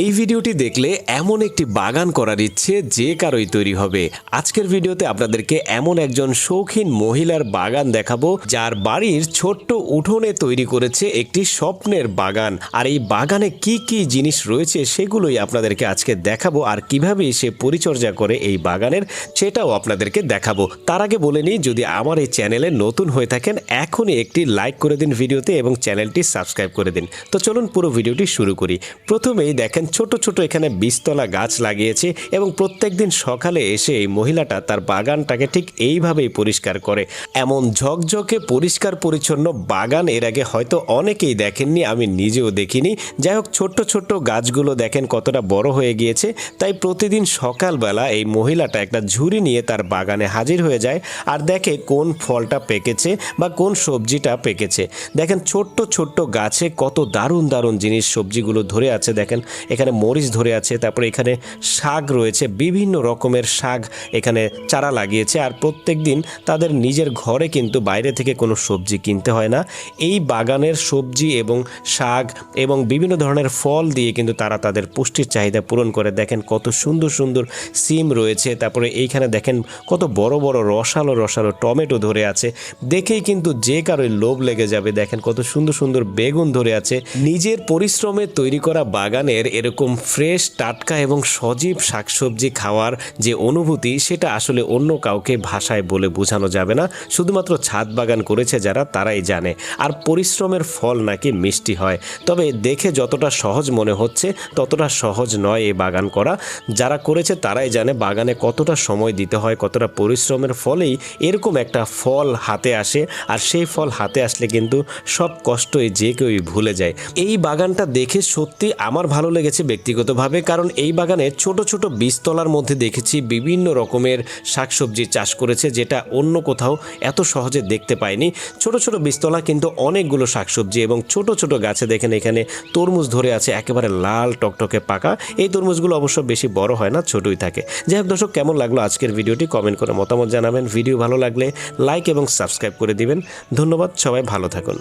এই ভিডিওটি দেখলে এমন একটি বাগান করার ইচ্ছে যে কারোই তৈরি হবে। আজকের ভিডিওতে আপনাদেরকে এমন একজন শৌখিন মহিলার বাগান দেখাবো যার বাড়ির ছোট্ট উঠোনে তৈরি করেছে একটি স্বপ্নের বাগান। আর এই বাগানে কি কি জিনিস রয়েছে সেগুলোই আপনাদেরকে আজকে দেখাবো, আর কিভাবে সে পরিচর্যা করে এই বাগানের সেটাও আপনাদেরকে দেখাবো। তার আগে বলে নিই, যদি আমার এই চ্যানেলে নতুন হয়ে থাকেন এখনই একটি লাইক করে দিন ভিডিওতে এবং চ্যানেলটি সাবস্ক্রাইব করে দিন। তো চলুন পুরো ভিডিওটি শুরু করি। প্রথমেই দেখেন ছোট ছোট এখানে বীজতলা গাছ লাগিয়েছে এবং প্রত্যেকদিন সকালে এসে এই মহিলাটা তার বাগানটাকে ঠিক এইভাবেই পরিষ্কার করে। এমন ঝকঝকে পরিষ্কার পরিচ্ছন্ন বাগান এর আগে হয়তো অনেকেই দেখেননি, আমি নিজেও দেখিনি। যাই হোক, ছোট্ট ছোট্ট গাছগুলো দেখেন কতটা বড় হয়ে গিয়েছে। তাই প্রতিদিন সকালবেলা এই মহিলাটা একটা ঝুড়ি নিয়ে তার বাগানে হাজির হয়ে যায় আর দেখে কোন ফলটা পেকেছে বা কোন সবজিটা পেকেছে। দেখেন ছোট্ট ছোট্ট গাছে কত দারুণ দারুণ জিনিস সবজিগুলো ধরে আছে। দেখেন এখানে মরিচ ধরে আছে, তারপরে এখানে শাক রয়েছে, বিভিন্ন রকমের শাক এখানে চারা লাগিয়েছে। আর প্রত্যেক দিন তাদের নিজের ঘরে কিন্তু বাইরে থেকে কোনো সবজি কিনতে হয় না। এই বাগানের সবজি এবং শাক এবং বিভিন্ন ধরনের ফল দিয়ে কিন্তু তারা তাদের পুষ্টির চাহিদা পূরণ করে। দেখেন কত সুন্দর সুন্দর সিম রয়েছে, তারপরে এইখানে দেখেন কত বড় বড় রসালো রসালো টমেটো ধরে আছে, দেখেই কিন্তু যে কারোই লোভ লেগে যাবে। দেখেন কত সুন্দর সুন্দর বেগুন ধরে আছে। নিজের পরিশ্রমে তৈরি করা বাগানের এরকম ফ্রেশ টাটকা এবং সজীব শাকসবজি খাওয়ার যে অনুভূতি, সেটা আসলে অন্য কাউকে ভাষায় বলে বোঝানো যাবে না। শুধুমাত্র ছাদ বাগান করেছে যারা, তারাই জানে। আর পরিশ্রমের ফল নাকি মিষ্টি হয়। তবে দেখে যতটা সহজ মনে হচ্ছে ততটা সহজ নয় এই বাগান করা। যারা করেছে তারাই জানে বাগানে কতটা সময় দিতে হয়, কতটা পরিশ্রমের ফলেই এরকম একটা ফল হাতে আসে। আর সেই ফল হাতে আসলে কিন্তু সব কষ্টই যে কেউই ভুলে যায়। এই বাগানটা দেখে সত্যি আমার ভালো লেগেছে ব্যক্তিগতভাবে, কারণ এই বাগানে ছোট ছোট বীজতলার মধ্যে দেখেছি বিভিন্ন রকমের শাকসবজি চাষ করেছে, যেটা অন্য কোথাও এত সহজে দেখতে পাইনি। ছোট ছোট বীজতলা কিন্তু অনেকগুলো শাকসবজি এবং ছোট ছোট গাছে দেখেন এখানে তরমুজ ধরে আছে, একেবারে লাল টকটকে পাকা। এই তরমুজগুলো অবশ্য বেশি বড় হয় না, ছোটই থাকে। যাই হোক দর্শক, কেমন লাগলো আজকের ভিডিওটি কমেন্ট করে মতামত জানাবেন। ভিডিও ভালো লাগলে লাইক এবং সাবস্ক্রাইব করে দিবেন। ধন্যবাদ, সবাই ভালো থাকুন।